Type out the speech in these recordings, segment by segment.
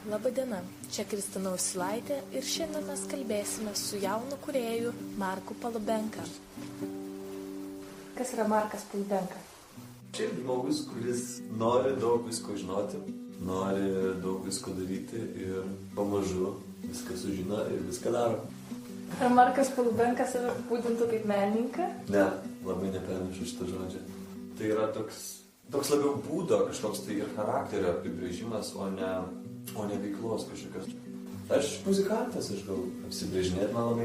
Labadiena, čia Kristina Usilaitė ir šiandien mes kalbėsime su jaunu kūrėju Marku Polubenka. Kas yra Markas Polubenka? Šiaip žmogus, kuris nori daug visko žinoti, nori daug visko daryti ir pamažu viską sužino ir viską daro. Ar Markas Polubenka save apibūdintų kaip menininką? Ne, labai nepernešu šitą žodžią. Tai yra toks labiau būdo kažkoks tai ir charakterio apibrėžimas, o ne veiklos kažkokios. Aš muzikantas, aš gal apsibrėžinėti man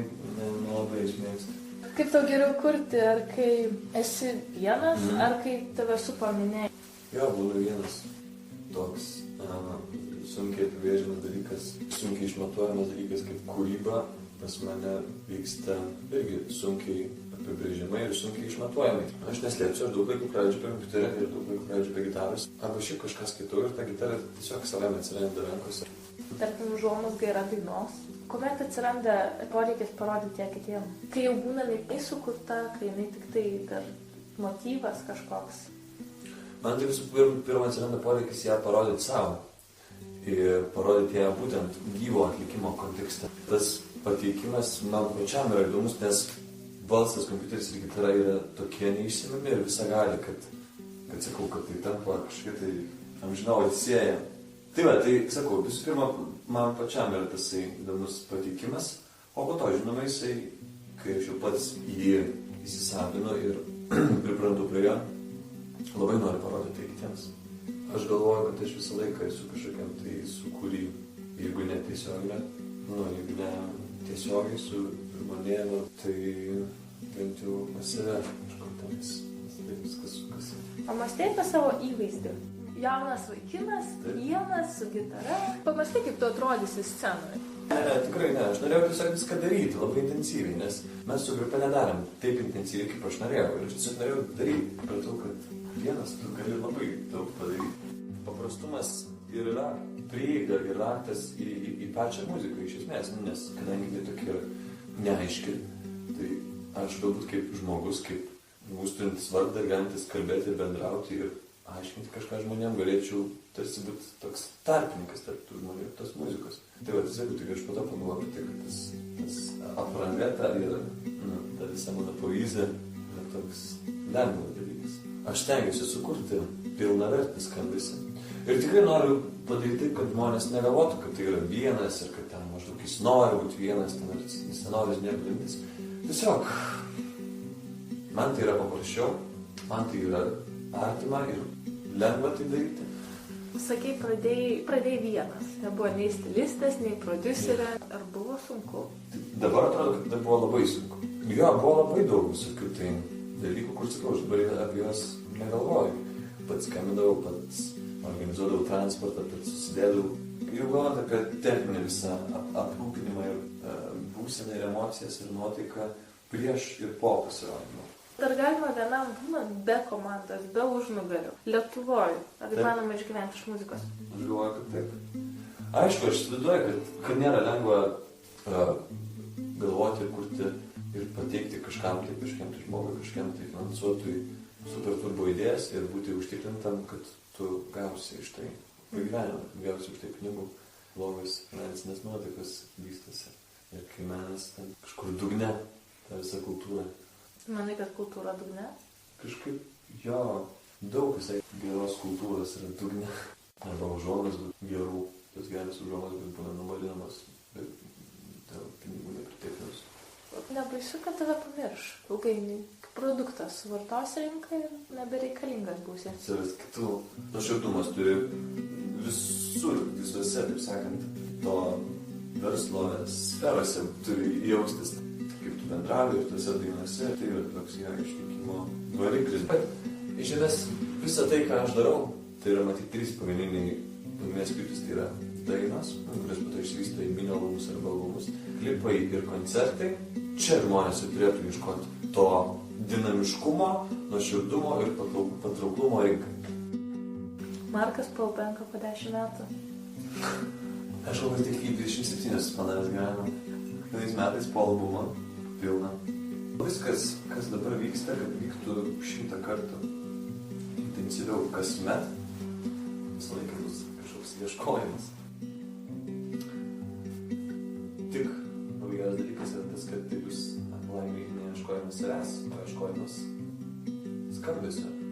labai išmėgstu. Kaip tau geriau kurti, ar kai esi vienas, ar kai tave supaminėjai? Jo, būnu vienas. Toks sunkiai apibrėžiamas dalykas, sunkiai išmatuojamas dalykas kaip kūryba pas mane vyksta irgi sunkiai apibrėžimai ir sunkiai išmatuojamai. Aš neslėpsiu, aš daug laiko praleidžiu prie kompiuterio ir daug laiko praleidžiu prie gitaros. Arba šiaip kažkas kitur ir ta gitara tiesiog savame atsiranda rankose. Tarkim, užuomazga yra dainos. Kuomet atsiranda poreikis parodyti ją kitiem? Kai jau būna jinai sukurta, kai jinai tik tai dar motyvas kažkoks. Man tai visų pirma atsiranda poreikis ją parodyti savo. Ir parodyti ją būtent gyvo atlikimo kontekste. Tas pateikimas man pačiam yra įdomus, nes balsas, kompiuteris ir gitara yra tokie neišsemiami ir visą gali, kad sakau, kad tai tampa kažkiek tai amžinau atsieja. Tai va, tai sakau, visų pirma, man pačiam yra tasai įdomus pateikimas, o po to, žinoma, jisai, kai aš jau pats jį įsisavinu ir priprantu prie jo, labai noriu parodyti tai kitiems. Aš galvoju, kad aš visą laiką esu kažkokiam tai sukūry, jeigu ne tiesiogiai, jeigu ne tiesiogiai su žmonėm, tai bent jau pas save kažkur tenais, tai viskas sukasi. O mąstei apie savo įvaizdį? Jaunas vaikinas, vienas, su gitara. Pamąstei, kaip tu atrodysi scenoje? Ne, tikrai ne. Aš norėjau tiesiog viską daryti labai intensyviai, nes mes su grupe nedarėm taip intensyviai, kaip aš norėjau. Ir aš tiesiog norėjau daryti. Pratau, kad vienas tu gali labai daug padaryti. Paprastumas ir yra prieiga ir raktas į pačią muziką iš esmės, nes kadangi tai tokia neaiški, tai aš galbūt kaip žmogus, kaip žmogus turintis vardą, galintis kalbėti ir bendrauti ir aiškinti kažką žmonėm, galėčiau tarsi būti toks tarpininkas tarp tų žmonių ir tos muzikos. Tai va, tiesiog, tik aš po to pagalvoju apie tai, kad tas apranga ir ta visa mano poezija yra toks lengvas dalykas. Aš stengiuosi sukurti pilnavertį skambesį. Ir tikrai noriu padaryti taip, kad žmonės negalvotų, kad tai yra vienas ir kad ten maždaug jis nori būti vienas, ten jis nenori neaplintis. Tiesiog, man tai yra paprasčiau, man tai yra artima ir lengva tai daryti. Sakei, pradėjai vienas. Nebuvo nei stilistės, nei prodiuserė. Ar buvo sunku? Dabar atrodo, kad tai buvo labai sunku. Jo, buvo labai daug visokių tai dalykų, kur sakau, aš dabar apie juos negalvoju. Pats skambindavau, pats organizuodavau transportą, pats susidėdavau. Jau galvojant apie techninį visą aprūpinimą ir būseną ir emocijas ir nuotaiką prieš ir po pasirodymą. Ar galima vienam būnant be komandos, be užnugario, Lietuvoje? Ar įmanoma išgyventi iš muzikos? Aš galvoju, kad taip. Aišku, aš įsivaizduoju, kad nėra lengva galvoti ir kurti ir pateikti kažkam tai žmogui, kažkam tai finansuotojui super turbo idėjas ir būti užtikrintam, kad tu gausi iš tai gyvenimą, gausi iš tai pinigų, blogas finansinės nuotaikas vystosi. Ir kai menas ten kažkur dugne, ta visa kultūra. Manai, kad kultūra dugne? Kažkaip jo, daug visai geros kultūros yra dugne. Arba užuomazgų gerų, tas geras užuomazgos būna numalinamas dėl pinigų nepritekliaus. Nebaisu, kad tave pamirš. Ilgainiui produktas suvartos rinką ir nebereikalingas būsi. Atsiras kitų nuoširdumas turi visuose, taip sakant, to verslo sferose turi jaustis. Kaip tu bendrauji ir tose dainose, tai yra toks išlikimo variklis. Bet iš esmės visą tai, ką aš darau, tai yra matyti 3 pagrindinės kryptys. Tai yra dainos, kurios po to išvysto į mini albumus arba albumus, klipai ir koncertai. Čia žmonės turėtų ieškoti to dinamiškumo, nuoširdumo ir patrauklumo rinkai. Markas Polubenka po 10 metų. Aš galvoju, tik į 27 padaręs gyvenimą. Kitais metais po albumo pilna. Viskas, kas dabar vyksta, kad vyktų 100 kartų intensyviau kasmet, visą laiką bus kažkoks ieškojimas. dalykas yra tas, kad tai bus laimė neieškojimas savęs, o ieškojimas skambesio.